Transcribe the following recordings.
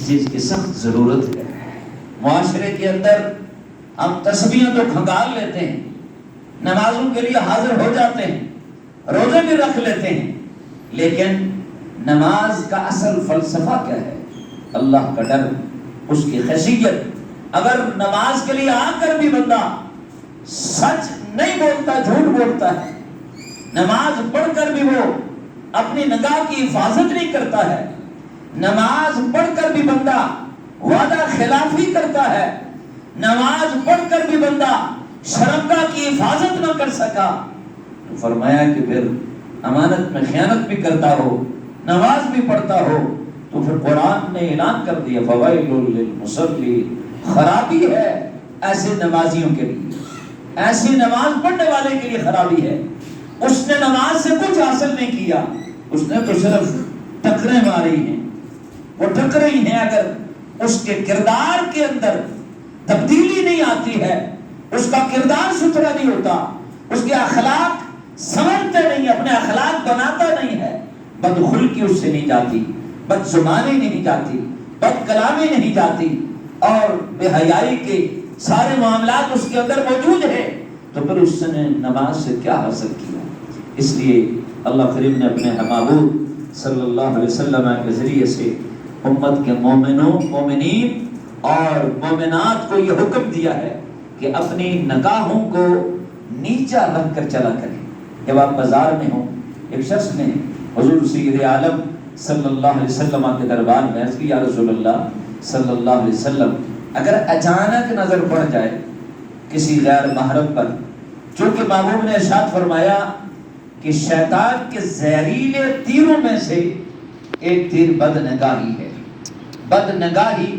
چیز کی سخت ضرورت ہے۔ معاشرے کے اندر ہم تسبیحیں تو کھنگال لیتے ہیں، نمازوں کے لیے حاضر ہو جاتے ہیں، روزے بھی رکھ لیتے ہیں، لیکن نماز کا اصل فلسفہ کیا ہے؟ اللہ کا ڈر، اس کی خشیت۔ اگر نماز کے لیے آ کر بھی بندہ سچ نہیں بولتا، جھوٹ بولتا ہے، نماز پڑھ کر بھی وہ اپنی نگاہ کی حفاظت نہیں کرتا ہے، نماز پڑھ کر بھی بندہ وعدہ خلافی کرتا ہے، نماز پڑھ کر بھی بندہ شرمگاہ کی حفاظت نہ کر سکا، تو فرمایا کہ پھر امانت میں خیانت بھی کرتا ہو، نماز بھی پڑھتا ہو، تو پھر قرآن نے اعلان کر دیا فویل للمصلین، خرابی ہے ایسے نمازیوں کے لیے، ایسی نماز پڑھنے والے کے لیے خرابی ہے۔ اس نے نماز سے کچھ حاصل نہیں کیا، اس نے تو صرف ٹکریں ماری ہیں، وہ ٹکریں ہی ہیں۔ اگر اس کے کردار کے اندر تبدیلی نہیں آتی ہے، اس کا کردار ستھرا نہیں ہوتا، اس کے اخلاق سنورتے نہیں، اپنے اخلاق بناتا نہیں ہے، بدخلقی اس سے نہیں جاتی، بد زبانی نہیں جاتی، بد کلامی نہیں جاتی، اور بے حیائی کے سارے معاملات اس کے اندر موجود ہیں، تو پھر اس نے نماز سے کیا حاصل کیا؟ اس لیے اللہ کریم نے اپنے محبوب صلی اللہ علیہ وسلم کے ذریعے سے امت کے مومنوں، مومنین اور مومنات کو یہ حکم دیا ہے کہ اپنی نگاہوں کو نیچا رکھ کر چلا کریں۔ جب آپ بازار میں ہوں، ایک شخص نے حضور سید عالم صلی اللہ علیہ وسلم کے دربار میں عرض کی، یا رسول اللہ صلی اللہ علیہ وسلم، اگر اچانک نظر پڑ جائے کسی غیر محرم پر، چونکہ محبوب نے ارشاد فرمایا کہ شیطان کے زہریلے تیروں میں سے ایک تیر بد نگاہی ہے۔ بد نگاہی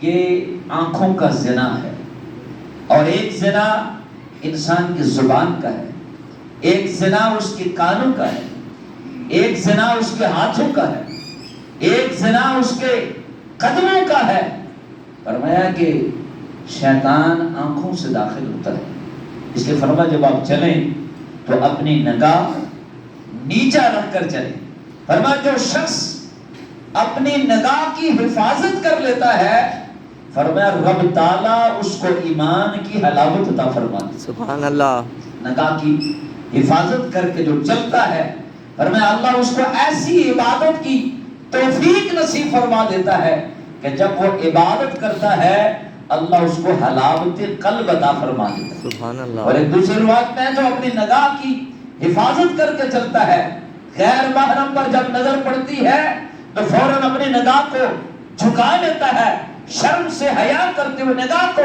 یہ آنکھوں کا زنا ہے، اور ایک زنا انسان کی زبان کا ہے، ایک زنا اس کے کانوں کا ہے، ایک زنا اس کے ہاتھوں کا ہے، ایک زنا اس کے قدموں کا ہے۔ فرمایا کہ شیطان آنکھوں سے داخل ہوتا ہے، اس لیے فرمایا جب آپ چلیں تو اپنی نگاہ نیچا رکھ کر چلیں۔ فرمایا جو شخص اپنی نگاہ کی حفاظت کر لیتا ہے، فرمایا رب تعالیٰ اس کو ایمان کی حلاوت عطا فرماتا ہے۔ سبحان اللہ۔ نگاہ کی حفاظت کر کے جو چلتا ہے، فرمایا اللہ اس کو ایسی عبادت کی توفیق نصیب فرما دیتا ہے کہ جب وہ عبادت کرتا ہے اللہ اس کو حلاوت قلب عطا فرما دیتا ہے۔ سبحان اللہ۔ اور ایک دوسری روایت میں جو اپنی نگاہ کی حفاظت کر کے چلتا ہے، غیر محرم پر جب نظر پڑتی ہے تو فوراً اپنی نگاہ کو جھکا لیتا ہے، شرم سے حیا کرتے ہوئے نگاہ کو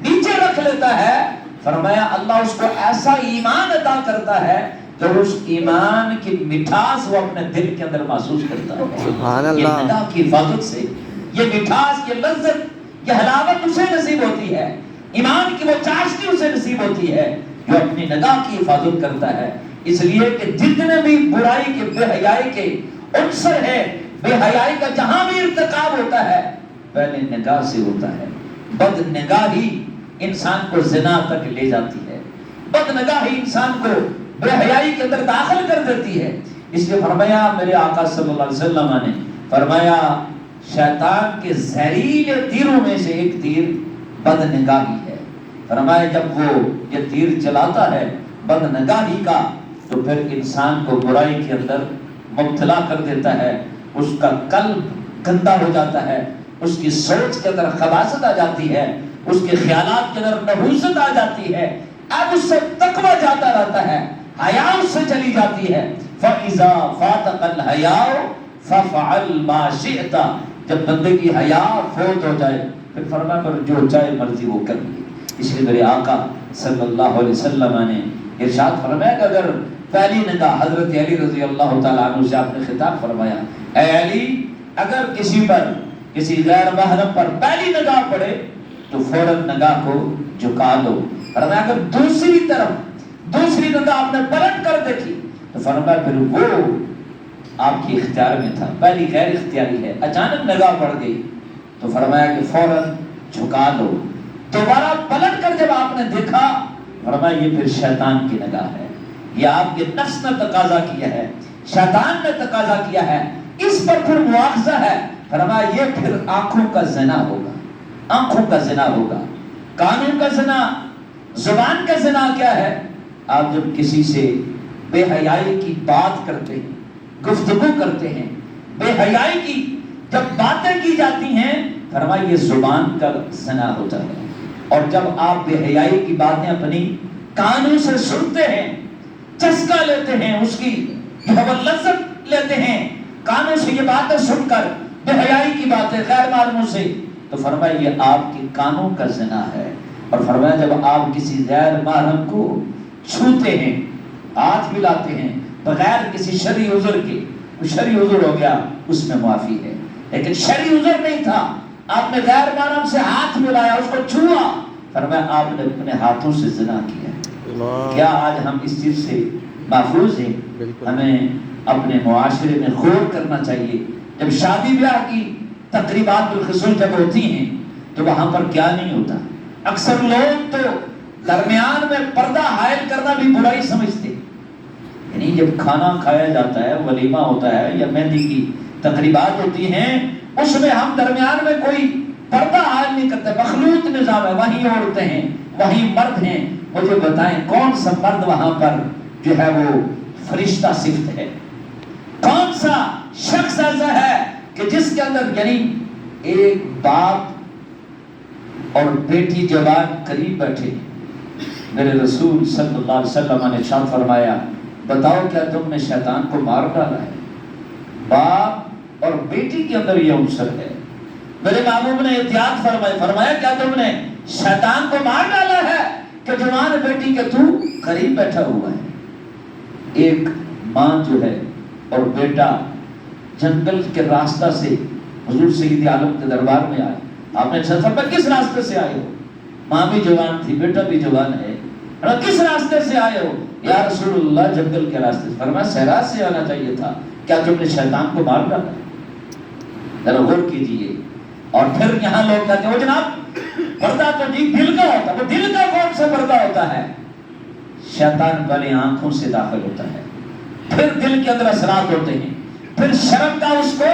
نیچے رکھ لیتا ہے، فرمایا اللہ اس کو ایسا ایمان عطا کرتا ہے جو اس ایمان کی مٹھاس وہ اپنے دل کے اندر محسوس کرتا ہے۔ سبحان اللہ۔ یہ نگاہ کی حفاظت سے یہ مٹھاس، یہ لذت، یہ حلاوت اسے نصیب ہوتی ہے، ایمان کی وہ چاشنی اسے نصیب ہوتی ہے جو اپنی نگاہ کی حفاظت کرتا ہے۔ اس لیے کہ جتنے بھی برائی کے، بے حیائی کے عنصر ہے، بے حیائی کا جہاں بھی ارتکاب ہوتا ہے پہلے نگاہ سے ہوتا ہے۔ بد نگاہی انسان کو زنا تک لے جاتی ہے، بد نگاہی انسان کو بے حیائی کے اندر داخل کر دیتی ہے۔ اس لیے فرمایا میرے آقا صلی اللہ علیہ وسلم نے فرمایا شیطان کے زہریلے تیروں میں سے ایک تیر بد نگاہی ہے۔ فرمایا جب وہ یہ تیر چلاتا ہے بد نگاہی کا تو پھر انسان کو برائی کے اندر مبتلا کر دیتا ہے، اس کا قلب گندا ہو جاتا ہے، اس کی سوچ کے اندر خباثت آ جاتی ہے، اس کے خیالات کے اندر نحوست آ جاتی ہے، اب اس سے تقوی جاتا رہتا ہے، حیا اس سے چلی جاتی ہے۔ فَإِذَا فَاتَقَ الْحَيَاءُ فَفْعَلْ مَا شِئْتَ، جب بندے کی حیا فوت ہو جائے پھر فرمایا پر جو چاہے مرضی وہ کر لے۔ اس لیے میرے آقا صلی اللہ علیہ وسلم نے ارشاد فرمایا کہ اگر پہلی نگاہ، حضرت علی رضی اللہ تعالیٰ عنہ سے آپ نے خطاب فرمایا، اے علی اگر کسی پر، کسی غیر محرم پر پہلی نگاہ پڑے تو فوراً نگاہ کو جھکا لو۔ فرمایا اگر دوسری طرف دوسری نگاہ آپ نے پلٹ کر دیکھی تو فرمایا پھر وہ آپ کی اختیار میں تھا، پہلی غیر اختیاری ہے، اچانک نگاہ پڑ گئی تو فرمایا کہ فوراً جھکا لو۔ دوبارہ پلٹ کر جب آپ نے دیکھا فرمایا یہ پھر شیطان کی نگاہ ہے، یہ آپ کے نفس نے تقاضا کیا ہے، شیطان نے تقاضا کیا ہے، اس پر پھر مواخذہ ہے، فرمایا یہ پھر آنکھوں کا زنا ہوگا، آنکھوں کا زنا ہوگا۔ کانوں کا زنا، زبان کا زنا کیا ہے؟ آپ جب کسی سے بے حیائی کی بات کرتے ہیں، گفتگو کرتے ہیں، بے حیائی کی جب باتیں کی جاتی ہیں، فرمایا یہ زبان کا زنا ہوتا ہے۔ اور جب آپ بے حیائی کی باتیں اپنی کانوں سے سنتے ہیں، چسکا لیتے ہیں، اس کی لذت لیتے ہیں، کانوں سے یہ باتیں سن کر بے حیائی کی باتیں غیر معلوموں سے، تو فرمایا یہ آپ کی کانوں کا زنا ہے۔ اور فرمایا جب آپ کسی غیر محرم کو چھوتے ہیں، ہاتھ ملاتے ہیں بغیر کسی شرعی عذر کے، وہ شرعی عذر ہو گیا اس میں معافی ہے، لیکن شرعی عذر نہیں تھا، آپ نے غیر محرم سے ہاتھ ملایا، اس کو چھوا، فرمایا آپ نے اپنے ہاتھوں سے زنا کیا۔ کیا آج ہم اس چیز سے محفوظ ہیں؟ ہمیں اپنے معاشرے میں غور کرنا چاہیے۔ جب شادی بیاہ کی تقریبات بالخصوص جب ہوتی ہیں تو وہاں پر کیا نہیں ہوتا؟ اکثر لوگ تو درمیان میں پردہ حائل کرنا بھی برائی سمجھتے، یعنی جب کھانا کھایا جاتا ہے، ولیمہ ہوتا ہے یا مہندی کی تقریبات ہوتی ہیں، اس میں ہم درمیان میں کوئی پردہ حائل نہیں کرتے، مخلوط نظام ہے، وہیں عورتیں ہیں وہیں مرد ہیں۔ مجھے بتائیں کون سا مرد وہاں پر جو ہے وہ فرشتہ صفت ہے؟ کون سا شخص ایسا ہے کہ جس کے اندر، یعنی ایک باپ اور بیٹی جوان قریب بیٹھے، میرے رسول صلی اللہ علیہ وسلم نے ارشاد فرمایا بتاؤ کیا تم نے شیطان کو مار ڈالا ہے؟ باپ اور بیٹی کے اندر یہ عنصر ہے۔ میرے محبوب نے احتیاط فرمایا کیا تم نے شیطان کو مار ڈالا ہے کہ جوان بیٹی کے تو قریب بیٹھا ہوا ہے؟ ایک ماں جو ہے اور بیٹا جنگل کے راستہ سے حضور سید عالم کے دربار میں آئے، آپ نے فرمایا کس راستے سے آئے ہو؟ ماں بھی جوان تھی، بیٹا بھی جوان ہے، کس راستے سے آئے ہو؟ یا رسول اللہ جنگل کے راستے سے۔ فرمایا صحرا سے آنا چاہیے تھا، کیا تم نے شیطان کو مار ڈالا؟ ذرا غور کیجئے۔ اور پھر یہاں لوگ کہتے ہیں وہ جناب پردہ تو جی دل کا ہوتا ہے، وہ دل کا کون سا پردہ ہوتا ہے؟ شیطان پہلے آنکھوں سے داخل ہوتا ہے، پھر دل کے اندر اثرات ہوتے ہیں، پھر شرم کا اس کو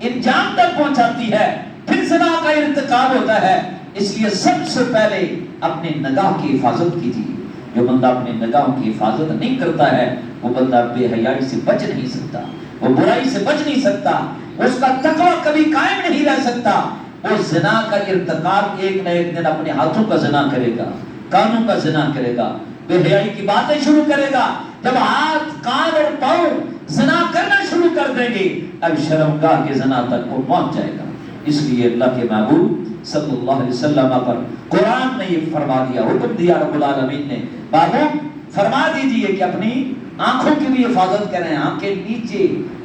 انجام تک پہنچاتی ہے، پھر زنا کا ارتکاب ہوتا ہے۔ اس لیے سب سے پہلے اپنے نگاہ کی حفاظت کیجیے۔ جو بندہ اپنے نگاہوں کی حفاظت نہیں کرتا ہے وہ بندہ بے حیائی سے بچ نہیں سکتا، وہ برائی سے بچ نہیں سکتا، اس کا تقوی کبھی قائم نہیں رہ سکتا۔ وہ زنا کا ارتکاب ایک نہ ایک دن اپنے ہاتھوں کا زنا کرے گا، کانوں کا زنا کرے گا، بے حیائی کی باتیں شروع کرے گا۔ جب ہاتھ، کان اور پاؤں زنا کرنا شروع کر دیں گے، اب شرمگاہ کے زنا تک وہ پہنچ جائے گا۔ اس لیے اللہ کے محبوب صلی اللہ علیہ وسلم پر قرآن نے یہ فرما دیا، حکم دیا رب العالمین نے، محبوب فرما دیجئے کہ اپنی آنکھوں کی بھی حفاظت کریں، آنکھیں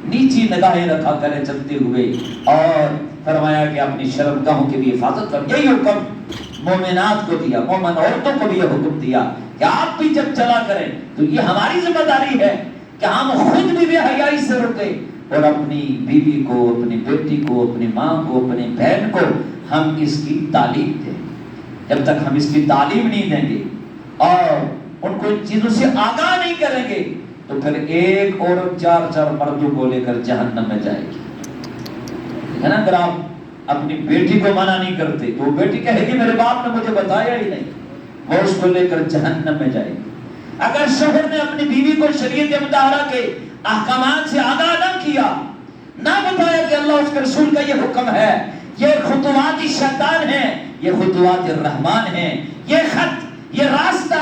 نیچی نگاہیں رکھا کریں چلتے ہوئے، اور فرمایا کہ اپنی شرمگاہوں کی بھی حفاظت کریں۔ یہی حکم مومنات کو دیا، مومن عورتوں کو بھی یہ حکم دیا کہ آپ بھی جب چلا کریں تو یہ ہماری ذمہ داری ہے کہ ہم خود بھی بے حیائی سے رکیں اور اپنی بیوی کو، اپنی بیٹی کو، اپنی ماں کو، اپنی بہن کو ہم اس کی تعلیم دیں۔ جب تک ہم اس کی تعلیم نہیں دیں گے اور ان کو ان چیزوں سے آگاہ نہیں کریں گے تو پھر ایک عورت چار مردوں کو لے کر جہنم میں جائے گی، ہے نا؟ اگر آپ اپنی بیٹی کو منع نہیں کرتے تو وہ بیٹی کہے گی میرے باپ نے مجھے بتایا ہی نہیں، وہ اس کو لے کر جہنم میں جائے گی۔ اگر شوہر نے اپنی بیوی کو شریعت مطہرہ کے احکامات سے آگاہ نہ کیا، نہ بتایا کہ اللہ اس کے رسول کا یہ حکم ہے، یہ خطوات شیطان ہیں، یہ خطوات الرحمن ہیں، یہ خط، یہ راستہ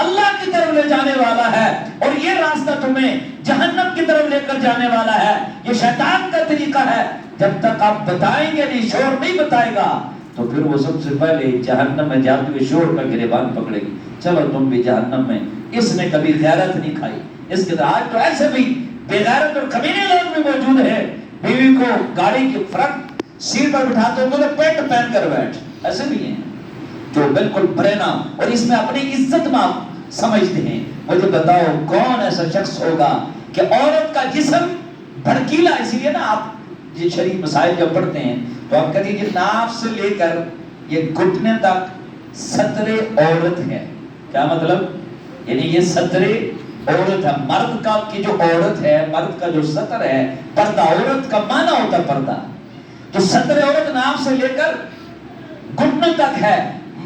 اللہ کی طرف لے جانے والا ہے اور یہ راستہ تمہیں جہنم کی طرف لے کر جانے والا ہے، یہ شیطان کا طریقہ ہے، جب تک آپ بتائیں گے نہیں، شوہر نہیں بتائے گا تو پھر وہ سب سے پہلے جہنم میں جاتے ہوئے شوہر کا گریبان پکڑے گی، چلو تم بھی جہنم میں۔ اس نے کبھی غیرت نہیں کھائی، اس کے آج تو ایسے بھی بے غیرت اور کمینے لوگ بھی موجود ہیں، بیوی کو گاڑی کی فرنٹ سیٹ پر بٹھاتے ہوئے پینٹ پہن کر بیٹھ، ایسے بھی ہیں جو بالکل برینا اور اس میں اپنی عزت ماب سمجھتے ہیں۔ مجھے بتاؤ کون ایسا شخص ہوگا کہ عورت کا جسم بھڑکیلا، اسی لیے نا آپ یہ شرعی مسائل جب پڑھتے ہیں تو آپ کہتے ہیں ناف سے لے کر یہ گھٹنے تک سترے عورت ہے۔ کیا مطلب؟ یعنی یہ سترے عورت ہے، مرد کا کی جو عورت ہے، مرد کا جو ستر ہے، پردہ، عورت کا معنی ہوتا ہے پردہ، جو صدر عورت ناف سے لے کر گھٹنوں تک ہے،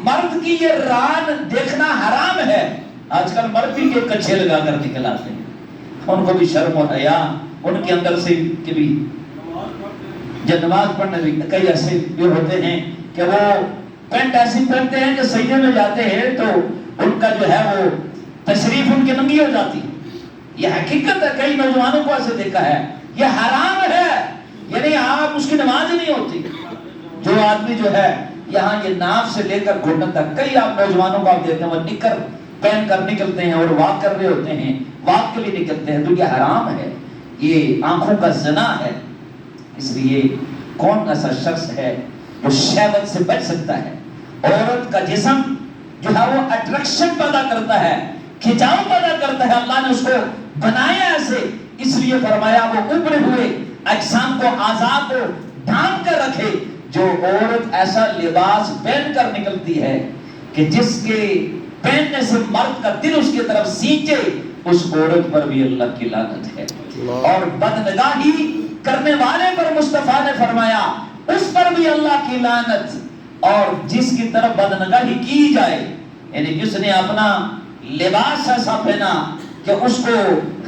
مرد کی یہ ران دیکھنا حرام ہے۔ آج کل مرد بھی کے کچھے لگا کر نکل آتے ہیں، ان کو بھی شرم و حیا ان کے اندر سے کہ بھی جب نماز پڑھنے بھی کئی ایسے بھی ہوتے ہیں کہ وہ پینٹ ایسی پہنتے ہیں کہ سجدے میں جاتے ہیں تو ان کا جو ہے وہ تشریف ان کی ننگی ہو جاتی۔ یہ حقیقت ہے، کئی نوجوانوں کو ایسے دیکھا ہے، یہ حرام ہے، یعنی آپ اس کی نماز نہیں ہوتی۔ جو آدمی جو ہے یہاں یہ ناف سے لے کر گھٹن تک، کئی آپ نوجوانوں کو آپ دیکھتے ہیں وہ نکر پہن کر نکلتے ہیں اور واک کر رہے ہوتے ہیں، واک کے لیے نکلتے ہیں، تو یہ حرام ہے، یہ آنکھوں کا زنا ہے۔ اس لیے کون ایسا شخص ہے جو شہوت سے بچ سکتا ہے؟ عورت کا جسم جو ہے وہ اٹریکشن پیدا کرتا ہے، کھچاؤ پیدا کرتا ہے، اللہ نے اس کو بنایا ایسے، اس لیے فرمایا وہ ابھرے ہوئے اجسام کو، اعضاء کو ڈھانپ کر رکھے۔ جو عورت ایسا لباس پہن کر نکلتی ہے کہ جس کے پہننے سے مرد کا دل اس کی طرف سینچے، اس عورت پر بھی اللہ کی لعنت ہے۔ اور بدنگاہی کرنے والے پر مصطفیٰ نے فرمایا اس پر بھی اللہ کی لعنت۔ اور جس کی طرف بدنگاہی کی جائے، یعنی جس نے اپنا لباس ایسا پہنا کہ اس کو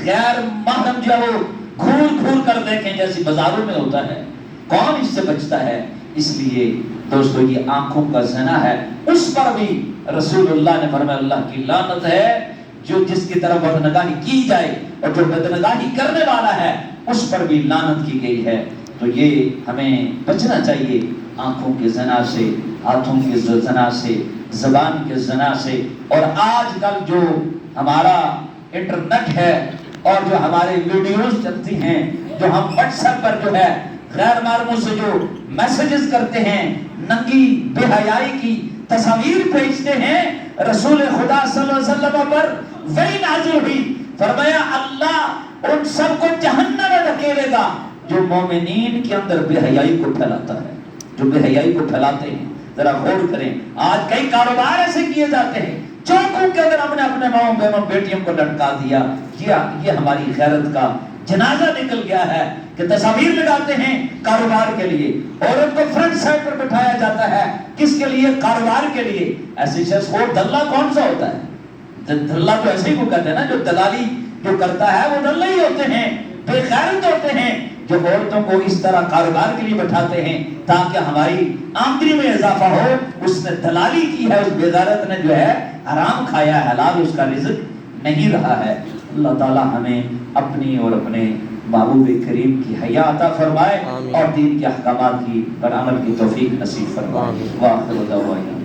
غیر محرم جو وہ گھور گھور کر دیکھیں جیسی بازاروں میں ہوتا ہے، کون اس سے بچتا ہے؟ اس لیے دوستو یہ آنکھوں کا زنا ہے، اس پر بھی رسول اللہ نے فرمایا اللہ کی لعنت ہے۔ جو جس کی طرف بدنگاہی کی جائے اور جو بدنگاہی کرنے والا ہے اس پر بھی لعنت کی گئی ہے۔ تو یہ ہمیں بچنا چاہیے آنکھوں کے زنا سے، ہاتھوں کے زنا سے، زبان کے زنا سے۔ اور آج کل جو ہمارا انٹرنیٹ ہے اور جو ہمارے ویڈیوز چلتی ہیں، جو ہم واٹس ایپ پر جو ہے غیر محرموں سے جو میسیجز کرتے ہیں، ننگی بے حیائی کی تصاویر بھیجتے ہیں، رسول خدا صلی اللہ علیہ وسلم پر وحی نازل ہوئی، فرمایا اللہ ان سب کو جہنم میں دھکیلے گا جو مومنین کے اندر بے حیائی کو پھیلاتا ہے، جو بے حیائی کو پھیلاتے ہیں۔ ذرا غور کریں، آج کئی کاروبار ایسے کیے جاتے ہیں، چوکوں کے اندر ہم نے اپنے ماؤں بہنوں بیٹیوں کو لٹکا دیا، یہ ہماری غیرت کا جنازہ نکل گیا ہے کہ تصاویر لگاتے ہیں کاروبار کے لیے، عورت کو فرنٹ سائڈ پر بٹھایا جاتا ہے، کس کے لیے؟ کاروبار کے لیے۔ ایسے شخص اور دلہ کون سا ہوتا ہے؟ دلہ تو ایسے ہی کو کہتے ہیں نا، جو دلالی جو کرتا ہے وہ دلہ ہی ہوتے ہیں، بے غیرت ہوتے ہیں جو عورتوں کو اس طرح کاروبار کے لیے بٹھاتے ہیں تاکہ ہماری آمدنی میں اضافہ ہو۔ اس نے دلالی کی ہے، اس بے غیرت نے جو ہے حرام کھایا ہے، حلال اس کا رزق نہیں رہا ہے۔ اللہ تعالی ہمیں اپنی اور اپنے محبوب کریم کی حیا عطا فرمائے اور دین کے احکامات کی پر عمل کی توفیق نصیب فرمائے۔ وآخر دعوانا